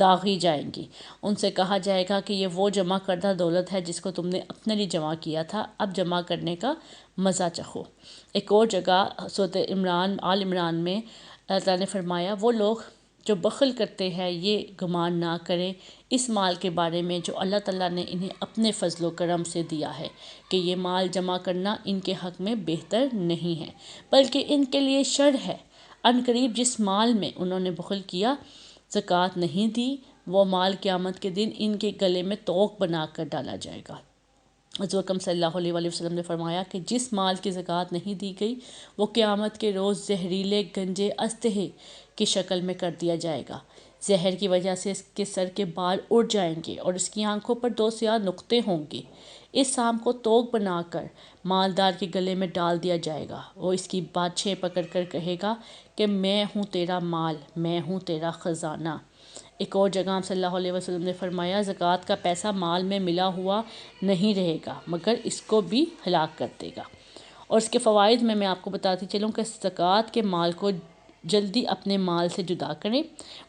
داغی جائیں گی۔ ان سے کہا جائے گا کہ یہ وہ جمع کردہ دولت ہے جس کو تم نے اپنے لیے جمع کیا تھا، اب جمع کرنے کا مزہ چکھو۔ ایک اور جگہ سورۃ آل عمران میں اللہ تعالیٰ نے فرمایا وہ لوگ جو بخل کرتے ہیں یہ گمان نہ کریں اس مال کے بارے میں جو اللہ تعالیٰ نے انہیں اپنے فضل و کرم سے دیا ہے، کہ یہ مال جمع کرنا ان کے حق میں بہتر نہیں ہے بلکہ ان کے لیے شر ہے۔ ان قریب جس مال میں انہوں نے بخل کیا، زکوٰۃ نہیں دی، وہ مال قیامت کے دن ان کے گلے میں طوق بنا کر ڈالا جائے گا۔ حضور اکرم صلی اللہ علیہ وآلہ وسلم نے فرمایا کہ جس مال کی زکوٰۃ نہیں دی گئی وہ قیامت کے روز زہریلے گنجے استھے کی شکل میں کر دیا جائے گا۔ زہر کی وجہ سے اس کے سر کے بال اڑ جائیں گے اور اس کی آنکھوں پر 2 سیاہ نقطے ہوں گے۔ اس سام کو طوق بنا کر مالدار کے گلے میں ڈال دیا جائے گا۔ وہ اس کی باچھیں پکڑ کر کہے گا کہ میں ہوں تیرا مال، میں ہوں تیرا خزانہ۔ ایک اور جگہ صلی اللہ علیہ وسلم نے فرمایا زکوٰۃ کا پیسہ مال میں ملا ہوا نہیں رہے گا مگر اس کو بھی ہلاک کر دے گا۔ اور اس کے فوائد میں آپ کو بتاتی چلوں کہ زکوٰۃ کے مال کو جلدی اپنے مال سے جدا کریں،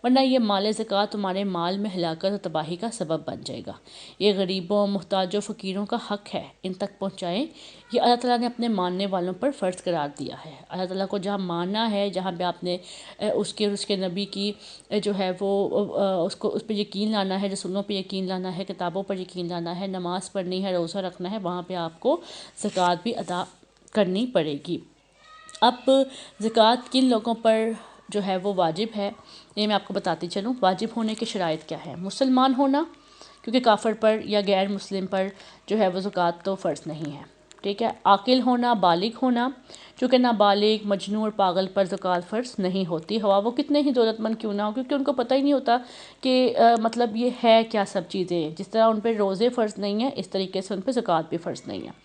ورنہ یہ مال زکوٰۃ تمہارے مال میں ہلاکت اور تباہی کا سبب بن جائے گا۔ یہ غریبوں، محتاجوں، فقیروں کا حق ہے، ان تک پہنچائیں۔ یہ اللہ تعالیٰ نے اپنے ماننے والوں پر فرض قرار دیا ہے۔ اللہ تعالیٰ کو جہاں ماننا ہے، جہاں پہ آپ نے اس کے نبی کی جو ہے وہ اس پہ یقین لانا ہے، رسولوں پہ یقین لانا ہے، کتابوں پر یقین لانا ہے، نماز پڑھنی ہے، روزہ رکھنا ہے، وہاں پہ آپ کو زکوٰۃ بھی ادا کرنی پڑے گی۔ اب زکوٰۃ کن لوگوں پر جو ہے وہ واجب ہے، یہ میں آپ کو بتاتی چلوں۔ واجب ہونے کی شرائط کیا ہے؟ مسلمان ہونا، کیونکہ کافر پر یا غیر مسلم پر جو ہے وہ زکوٰۃ تو فرض نہیں ہے، ٹھیک ہے۔ عاقل ہونا، بالغ ہونا، چونکہ نابالغ، مجنون اور پاگل پر زکوٰۃ فرض نہیں ہوتی، ہوا وہ کتنے ہی دولت مند کیوں نہ ہو، کیونکہ ان کو پتہ ہی نہیں ہوتا کہ مطلب یہ ہے کیا سب چیزیں۔ جس طرح ان پہ روزے فرض نہیں ہیں اس طریقے سے ان پہ زکوٰۃ بھی فرض نہیں ہے۔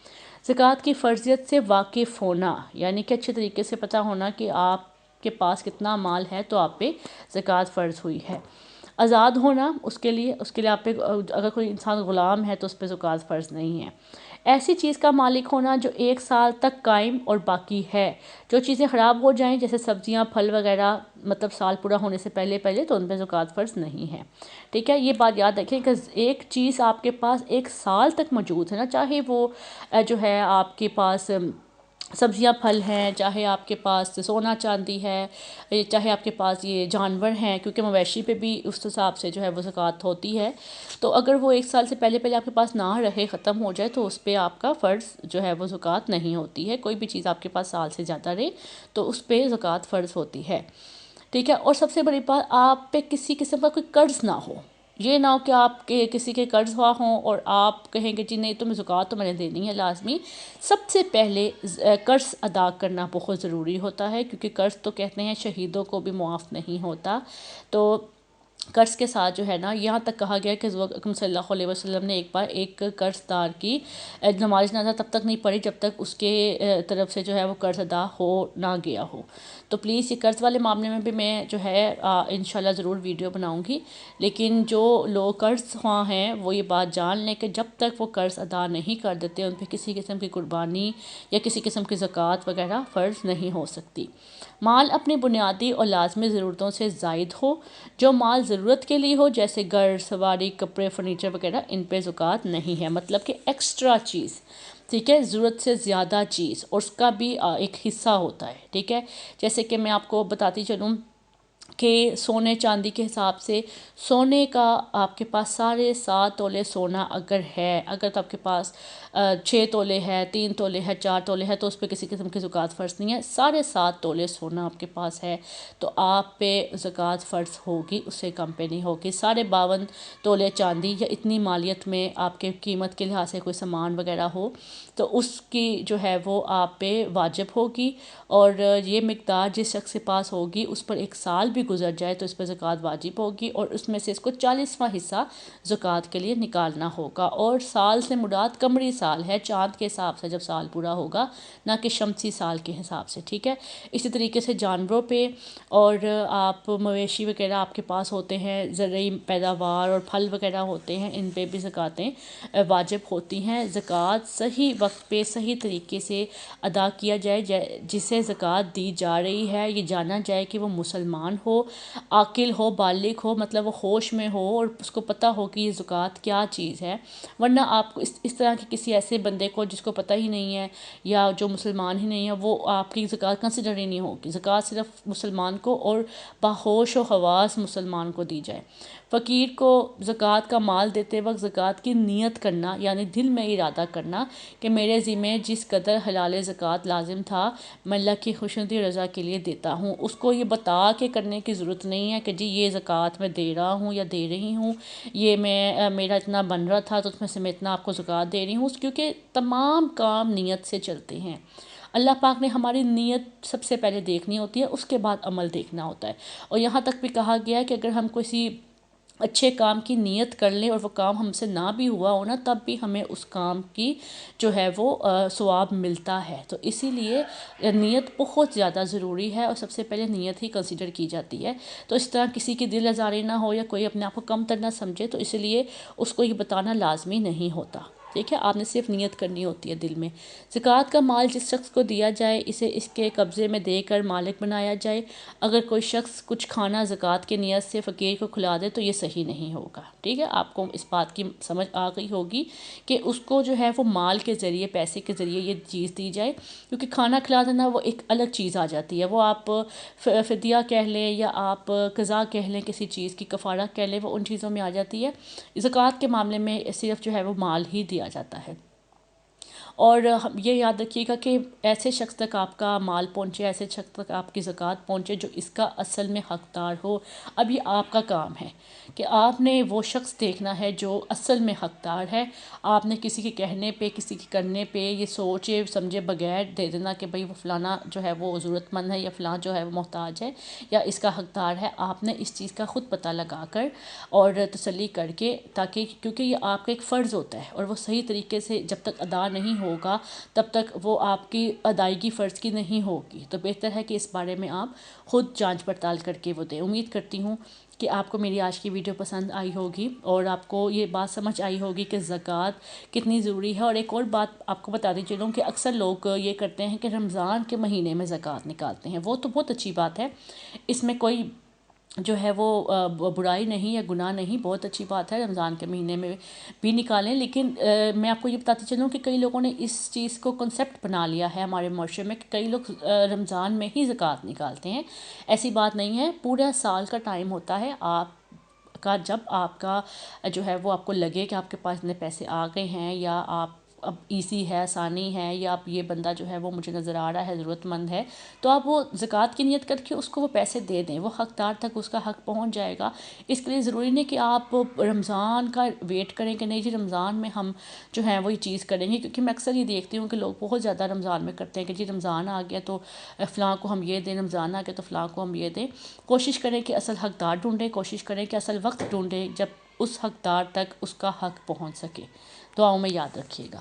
زکوٰۃ کی فرضیت سے واقف ہونا، یعنی کہ اچھے طریقے سے پتہ ہونا کہ آپ کے پاس کتنا مال ہے تو آپ پہ زکوٰۃ فرض ہوئی ہے۔ آزاد ہونا، اس کے لیے آپ پہ اگر کوئی انسان غلام ہے تو اس پہ زکوٰۃ فرض نہیں ہے۔ ایسی چیز کا مالک ہونا جو 1 سال تک قائم اور باقی ہے۔ جو چیزیں خراب ہو جائیں جیسے سبزیاں، پھل وغیرہ، مطلب سال پورا ہونے سے پہلے تو ان پہ زکوٰۃ فرض نہیں ہے، ٹھیک ہے۔ یہ بات یاد رکھیں کہ ایک چیز آپ کے پاس 1 سال تک موجود ہے نا، چاہے وہ جو ہے آپ کے پاس سبزیاں پھل ہیں، چاہے آپ کے پاس سونا چاندی ہے، چاہے آپ کے پاس یہ جانور ہیں، کیونکہ مویشی پہ بھی اس حساب سے جو ہے وہ زکوٰۃ ہوتی ہے۔ تو اگر وہ 1 سال سے پہلے آپ کے پاس نہ رہے، ختم ہو جائے، تو اس پہ آپ کا فرض جو ہے وہ زکوٰۃ نہیں ہوتی ہے۔ کوئی بھی چیز آپ کے پاس سال سے زیادہ رہے تو اس پہ زکوٰۃ فرض ہوتی ہے، ٹھیک ہے۔ اور سب سے بڑی بات، آپ پہ کسی قسم کا کوئی قرض نہ ہو۔ یہ نہ ہو کہ آپ کے کسی کے قرض ہوا ہوں اور آپ کہیں کہ جی نہیں تمہیں زکوٰۃ تو میں نے دینی ہے لازمی۔ سب سے پہلے قرض ادا کرنا بہت ضروری ہوتا ہے، کیونکہ قرض تو کہتے ہیں شہیدوں کو بھی معاف نہیں ہوتا۔ تو قرض کے ساتھ جو ہے نا، یہاں تک کہا گیا کہ حضور اکرم صلی اللہ علیہ وسلم نے ایک بار ایک قرض دار کی نماز جنازہ تب تک نہیں پڑھی جب تک اس کے طرف سے جو ہے وہ قرض ادا ہو نہ گیا ہو۔ تو پلیز یہ قرض والے معاملے میں بھی میں جو ہے انشاءاللہ ضرور ویڈیو بناؤں گی، لیکن جو لوگ قرض خواہ ہیں وہ یہ بات جان لیں کہ جب تک وہ قرض ادا نہیں کر دیتے ان پہ کسی قسم کی قربانی یا کسی قسم کی زکوٰۃ وغیرہ فرض نہیں ہو سکتی۔ مال اپنی بنیادی اور لازمی ضرورتوں سے زائد ہو۔ جو مال ضرورت کے لیے ہو جیسے گھر، سواری، کپڑے، فرنیچر وغیرہ، ان پہ زکوٰۃ نہیں ہے، مطلب کہ ایکسٹرا چیز، ٹھیک ہے، ضرورت سے زیادہ چیز، اور اس کا بھی ایک حصہ ہوتا ہے، ٹھیک ہے۔ جیسے کہ میں آپ کو بتاتی چلوں کہ سونے چاندی کے حساب سے سونے کا آپ کے پاس 7.5 تولے سونا اگر ہے، اگر تو آپ کے پاس 6 تولے ہے، 3 تولے ہے، 4 تولے ہے، تو اس پہ کسی قسم کی زکوٰۃ فرض نہیں ہے۔ 7.5 تولے سونا آپ کے پاس ہے تو آپ پہ زکوٰۃ فرض ہوگی، اس سے کم پہ نہیں ہوگی۔ 52.5 تولے چاندی یا اتنی مالیت میں آپ کے قیمت کے لحاظ سے کوئی سامان وغیرہ ہو تو اس کی جو ہے وہ آپ پہ واجب ہوگی، اور یہ مقدار جس شخص کے پاس ہوگی اس پر 1 سال بھی گزر جائے تو اس پر زکوٰۃ واجب ہوگی، اور اس میں سے اس کو 40واں حصہ زکوٰۃ کے لیے نکالنا ہوگا۔ اور سال سے مراد قمری سال ہے، چاند کے حساب سے جب سال پورا ہوگا، نہ کہ شمسی سال کے حساب سے، ٹھیک ہے۔ اسی طریقے سے جانوروں پہ اور آپ مویشی وغیرہ آپ کے پاس ہوتے ہیں، زرعی پیداوار اور پھل وغیرہ ہوتے ہیں، ان پہ بھی زکوٰۃیں واجب ہوتی ہیں۔ زکوٰۃ صحیح وقت پہ صحیح طریقے سے ادا کیا جائے، جسے زکوٰۃ دی جا رہی ہے یہ جانا جائے کہ وہ مسلمان ہو وہ عاقل ہو، بالغ ہو، مطلب وہ ہوش میں ہو اور اس کو پتہ ہو کہ یہ زکوٰۃ کیا چیز ہے. ورنہ آپ کو اس طرح کے کسی ایسے بندے کو جس کو پتہ ہی نہیں ہے یا جو مسلمان ہی نہیں ہے، وہ آپ کی زکوٰۃ کنسیڈر ہی نہیں ہوگی. زکوٰۃ صرف مسلمان کو اور باہوش و حواس مسلمان کو دی جائے. فقیر کو زکوٰۃ کا مال دیتے وقت زکوٰۃ کی نیت کرنا، یعنی دل میں ارادہ کرنا کہ میرے ذمہ جس قدر حلال زکوٰۃ لازم تھا میں اللہ کی خوشنودی رضا کے لیے دیتا ہوں. اس کو یہ بتا کے کرنے کی ضرورت نہیں ہے کہ جی یہ زکوٰۃ میں دے رہا ہوں یا دے رہی ہوں، یہ میرا اتنا بن رہا تھا تو اس میں سے میں اتنا آپ کو زکوٰۃ دے رہی ہوں، کیونکہ تمام کام نیت سے چلتے ہیں. اللہ پاک نے ہماری نیت سب سے پہلے دیکھنی ہوتی ہے، اس کے بعد عمل دیکھنا ہوتا ہے. اور یہاں تک بھی کہا گیا ہے کہ اگر ہم کسی اچھے کام کی نیت کر لیں اور وہ کام ہم سے نہ بھی ہوا ہو نا، تب بھی ہمیں اس کام کی جو ہے وہ ثواب ملتا ہے. تو اسی لیے نیت بہت زیادہ ضروری ہے اور سب سے پہلے نیت ہی کنسیڈر کی جاتی ہے. تو اس طرح کسی کی دل آزاری نہ ہو یا کوئی اپنے آپ کو کم تر نہ سمجھے، تو اس لیے اس کو یہ بتانا لازمی نہیں ہوتا. ٹھیک ہے، آپ نے صرف نیت کرنی ہوتی ہے دل میں. زکوٰۃ کا مال جس شخص کو دیا جائے اسے اس کے قبضے میں دے کر مالک بنایا جائے. اگر کوئی شخص کچھ کھانا زکوٰۃ کی نیت سے فقیر کو کھلا دے تو یہ صحیح نہیں ہوگا. ٹھیک ہے، آپ کو اس بات کی سمجھ آ گئی ہوگی کہ اس کو جو ہے وہ مال کے ذریعے، پیسے کے ذریعے یہ چیز دی جائے. کیونکہ کھانا کھلا دینا وہ ایک الگ چیز آ جاتی ہے. وہ آپ فدیہ کہہ لیں یا آپ قضا کہہ لیں، کسی چیز کی کفارہ کہہ لیں، وہ ان چیزوں میں آ جاتی ہے. زکوٰۃ کے معاملے میں صرف جو ہے وہ مال ہی دیا جاتا ہے. اور یہ یاد رکھیے گا کہ ایسے شخص تک آپ کا مال پہنچے، ایسے شخص تک آپ کی زکوٰۃ پہنچے جو اس کا اصل میں حقدار ہو. اب یہ آپ کا کام ہے کہ آپ نے وہ شخص دیکھنا ہے جو اصل میں حقدار ہے. آپ نے کسی کے کہنے پہ، کسی کے کرنے پہ یہ سوچے سمجھے بغیر دے دینا کہ بھئی وہ فلانا جو ہے وہ ضرورت مند ہے یا فلاں جو ہے وہ محتاج ہے یا اس کا حقدار ہے. آپ نے اس چیز کا خود پتہ لگا کر اور تسلی کر کے، تاکہ کیونکہ یہ آپ کا ایک فرض ہوتا ہے اور وہ صحیح طریقے سے جب تک ادا نہیں ہوگا تب تک وہ آپ کی ادائیگی فرض کی نہیں ہوگی. تو بہتر ہے کہ اس بارے میں آپ خود جانچ پڑتال کر کے وہ دیں. امید کرتی ہوں کہ آپ کو میری آج کی ویڈیو پسند آئی ہوگی اور آپ کو یہ بات سمجھ آئی ہوگی کہ زکوٰۃ کتنی ضروری ہے. اور ایک اور بات آپ کو بتا دی چلوں کہ اکثر لوگ یہ کرتے ہیں کہ رمضان کے مہینے میں زکوٰۃ نکالتے ہیں. وہ تو بہت اچھی بات ہے، اس میں کوئی جو ہے وہ برائی نہیں یا گناہ نہیں، بہت اچھی بات ہے، رمضان کے مہینے میں بھی نکالیں. لیکن میں آپ کو یہ بتاتی چلوں کہ کئی لوگوں نے اس چیز کو کنسیپٹ بنا لیا ہے ہمارے معاشرے میں کہ کئی لوگ رمضان میں ہی زکوٰۃ نکالتے ہیں. ایسی بات نہیں ہے. پورا سال کا ٹائم ہوتا ہے آپ کا، جب آپ کا جو ہے وہ آپ کو لگے کہ آپ کے پاس اتنے پیسے آ گئے ہیں یا آپ اب ایزی ہے، آسانی ہے، یا آپ یہ بندہ جو ہے وہ مجھے نظر آ رہا ہے ضرورت مند ہے، تو آپ وہ زکوٰۃ کی نیت کر کے اس کو وہ پیسے دے دیں. وہ حقدار تک اس کا حق پہنچ جائے گا. اس کے لیے ضروری نہیں کہ آپ رمضان کا ویٹ کریں کہ نہیں جی رمضان میں ہم جو ہے وہ یہ چیز کریں گے. کیونکہ میں اکثر یہ دیکھتی ہوں کہ لوگ بہت زیادہ رمضان میں کرتے ہیں کہ جی رمضان آ گیا تو فلاں کو ہم یہ دیں، رمضان آ گیا تو فلاں کو ہم یہ دیں. کوشش کریں کہ اصل حقدار ڈھونڈیں، کوشش کریں کہ اصل وقت ڈھونڈیں جب اس حقدار تک اس کا حق پہنچ سکے. دعاؤں میں یاد رکھیے گا.